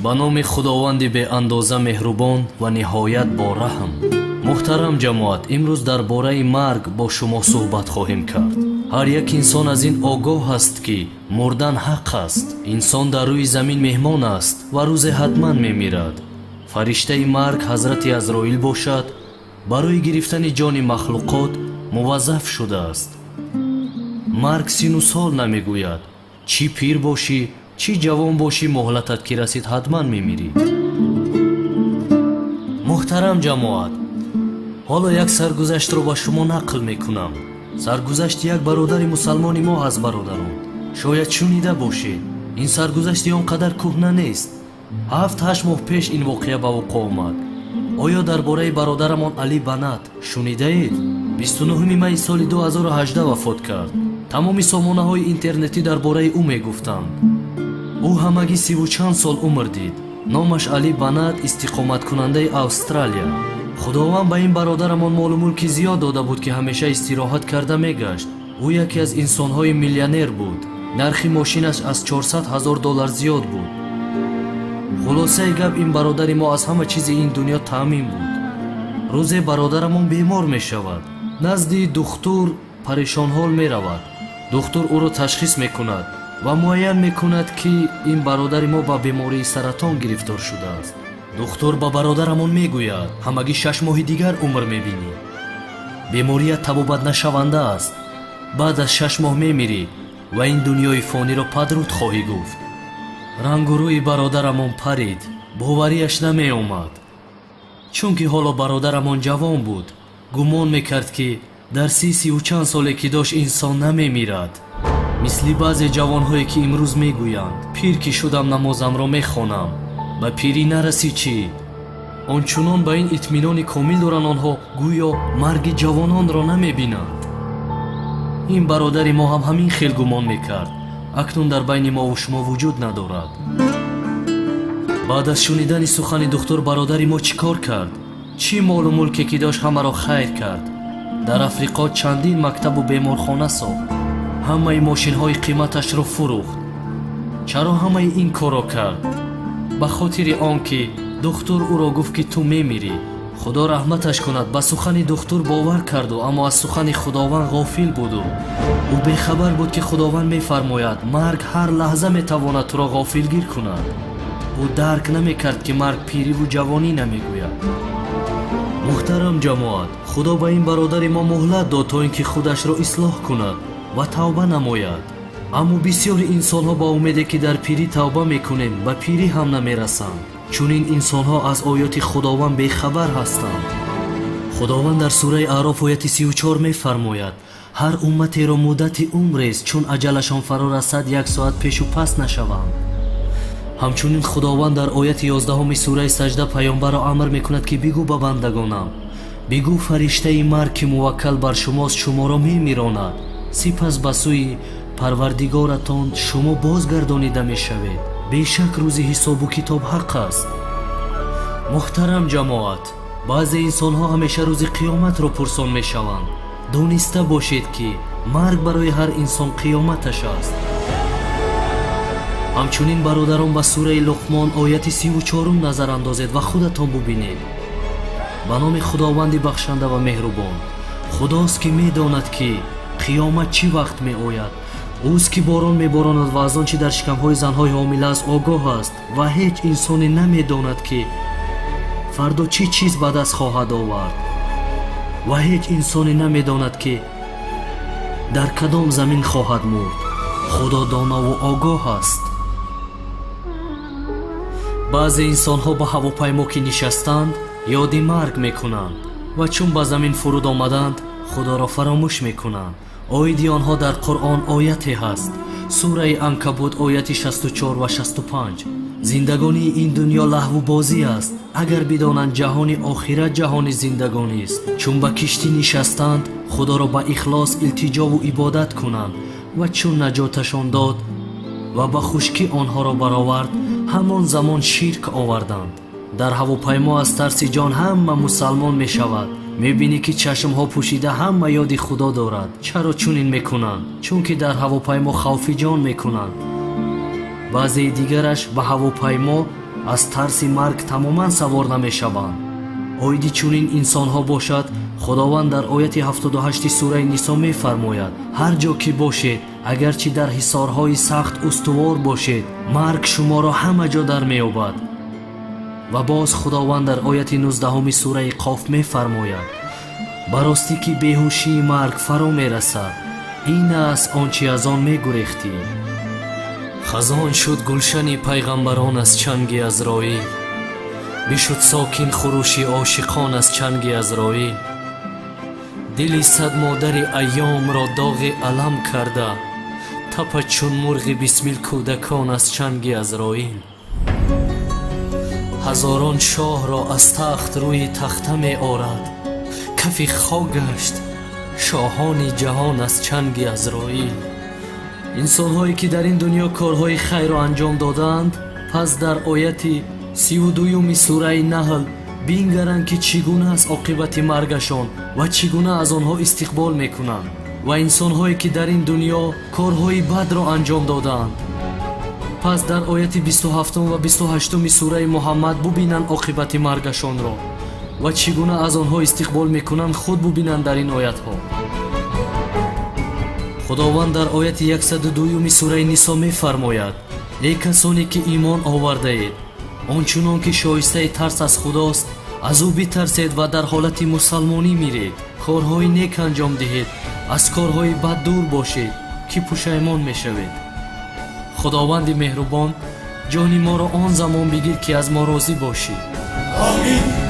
ба номи худованди беандоза меҳрубон ва ниҳоят бораҳм. муҳтарам ҷамоат, имрӯз дар бораи марг бо шумо суҳбат хоҳем кард. ҳар як инсон аз ин огоҳ аст ки мурдан ҳақ аст. инсон дар рӯи замин меҳмон аст ва рӯзе ҳатман мемирад. фариштаи марг ҳазрати азроил бошад, барои гирифтани ҷони махлуқот муваззаф шудааст. марг сину сол намегӯяд. чӣ пир бошӣ, чӣ ҷавон бошӣ, муҳлатат ки расид ҳатман мемирӣ. муҳтарам ҷамоат, ҳоло як саргузаштро ба шумо нақл мекунам. саргузашти як бародари мусалмони мо аст. бародарон, шояд шунида бошед. ин саргузашти он қадар кӯҳна нест. 7-8 моҳ пеш ин воқеа ба вуқӯъ омад. оё дар бораи бародарамон Али Банат шунидаед? 29 майи соли 2018 вафот кард. тамоми сомонаҳои интернетӣ дар бораи ӯ мегуфтанд. ӯ ҳамагӣ 30 чанд сол умр дид. номаш Али Банат, истиқоматкунандаи Австралия. худованд ба ин бародарамон молу мулки зиёд дода буд ки ҳамеша истироҳат карда мегашт. ӯ яке аз инсонҳои миллионер буд. нархи мошинаш аз $400,000 зиёд буд. хулосаи гап, ин бародари мо аз ҳама чизи ин дунё таъмин буд. рӯзе бародарамон бемор мешавад. назди духтур парешонҳол меравад. духтур ӯро ташхис мекунад ва муайян мекунад ки ин бародари мо ба бемории саратон гирифтор шудааст. духтур ба бародарамон мегӯяд, ҳамагӣ 6 моҳи дигар умр мебинӣ. беморият табобатнашаванда аст. баъд аз 6 моҳ мемирӣ ва ин дунёи фониро падруд хоҳӣ гуфт. рангу рӯи бародарамон парид. боварияш намеомад. чунки ҳоло бародарамон ҷавон буд, гумон мекард ки дар 30 чанд соле ки дошт инсон намемирад. мисли баъзе ҷавонҳое ки имрӯз мегӯянд, пир ки шудам намозамро мехонам, ба пирӣ нарасӣ чӣ? ончунон ба ин итминони комил доранд онҳо гӯё марги ҷавононро намебинанд. ин бародари мо ҳам ҳамин хел гумон мекард. акнун дар байни мову шумо вуҷуд надорад. баъд аз шунидани сухани духтур бародари мо чӣ кор кард? чӣ молу мулке ки дошт ҳамаро хайр кард. дар африқо чандин мактабу беморхона сохт. ҳамаи мошинҳои қиматашро фурӯхт. чаро ҳамаи ин корро кард? ба хотири он ки духтур ӯро гуфт ки ту мемирӣ. худо раҳматаш кунад, ба сухани духтур бовар карду, аммо аз сухани худованд ғофил буду. ӯ бехабар буд ки худованд мефармояд марг ҳар лаҳза метавонад туро ғофилгир кунад. ӯ дарк намекард ки марг пириву ҷавонӣ намегӯяд. муҳтарам ҷамоат, худо ба ин бародари мо муҳлат дод то ин ки худашро ислоҳ кунад ва тавба намояд. аммо бисёри инсонҳо ба умеде ки дар пирӣ тавба мекунем, ба пирӣ ҳам намерасанд. чунин инсонҳо аз оёти худованд бехабар ҳастанд. худованд дар сураи аъроф ояти 34 мефармояд: ҳар умматеро муддати умрест, чун аҷалашон фаро расад 1 соат пешу пас нашаванд. ҳамчунин худованд дар ояти 11 сураи саҷда паёмбарро амр мекунад ки бигӯ ба бандагонам: бигӯ фариштаи марг ки муваккал бар шумост шуморо мемиронад, сипас ба сӯи парвардигоратон шумо бозгардонида мешавед. бешак рӯзи ҳисобу китоб ҳақ аст. муҳтарам ҷамоат, баъзе инсонҳо ҳамеша рӯзи қиёматро пурсон мешаванд. дониста бошед ки марг барои ҳар инсон қиёматаш аст. ҳамчунин бародарон ба сураи луқмон ояти 34 назар андозед ва худатон бубинед. ба номи худованди бахшанда ва меҳрубон. худост ки медонад ки қиёмат чӣ вақт меояд. ӯст ки борон меборонад ва аз он чи дар шикамҳои занҳои ҳомила аст огоҳ аст ва ҳеҷ инсоне намедонад ки фардо чӣ чиз ба даст хоҳад овард ва ҳеҷ инсоне намедонад ки дар кадом замин хоҳад мурд. худо донову огоҳ аст. баъзе инсонҳо ба ҳавопаймо ки нишастанд ёди марг мекунанд ва чун ба замин фуруд омаданд худоро фаромӯш мекунанд. оиди онҳо дар қуръон ояте ҳаст. сураи анкабут ояти 64 ва 65. зиндагонии ин дунё лаҳву бозӣ аст. агар бидонанд ҷаҳони охират ҷаҳони зиндагонист. чун ба киштӣ нишастанд худоро ба ихлос илтиҷову ибодат кунанд ва чун наҷоташон дод ва ба хушкӣ онҳоро баровард, ҳамон замон ширк оварданд. дар ҳавопаймо аз тарси ҷон ҳама мусалмон мешавад. мебинӣ ки чашмҳо пӯшида ҳама ёди худо дорад. чаро чунин мекунанд? чунки дар ҳавопаймо хавфи ҷон мекунанд. баъзеи дигараш ба ҳавопаймо аз тарси марг тамоман савор намешаванд. оиди чунин инсонҳо бошад, худованд дар ояти 78 сураи нисо мефармояд: ҳар ҷо ки бошед, агарчи дар ҳисорҳои сахт устувор бошед, марг шуморо ҳама ҷо дар меёбад. ва боз худованд дар ояти 19 сураи қоф мефармояд: ба ростӣ ки беҳушии марг фаро мерасад, ин аст он чи аз он мегурехтӣ. хазон шуд гулшани пайғамбарон аз чанги азроил, бишуд сокин хуруши ошиқон аз чанги азроил. дили сад модари айёмро доғи алам карда, тапад чун мурғи бисмил кӯдакон аз чанги азроил. ҳазорон шоҳро аз тахт рӯи тахта меорад, кафи хок гашт шоҳони ҷаҳон аз чанги азроил. инсонҳое ки дар ин дунё корҳои хайрро анҷом доданд, пас дар ояти 32 сураи наҳл бингаранд ки чӣ гуна аст оқибати маргашон ва чӣ гуна аз онҳо истиқбол мекунанд. ва инсонҳое ки дар ин дунё корҳои бадро анҷом доданд, пас дар ояти 27 ва 28 сураи муҳаммад бубинанд оқибати маргашонро ва чӣ гуна аз онҳо истиқбол мекунанд, худ бубинанд дар ин оятҳо. худованд дар ояти 102 сураи нисо мефармояд: эй касоне ки имон овардаед, ончунон ки шоистаи тарс аз худост, аз ӯ битарсед ва дар ҳолати мусалмонӣ миред, корҳои нек анҷом диҳед, аз корҳои бад дур бошед, ки пушаймон мешавед. худованди меҳрубон, ҷони моро он замон бигир ки аз мо розӣ бошӣ. Амин.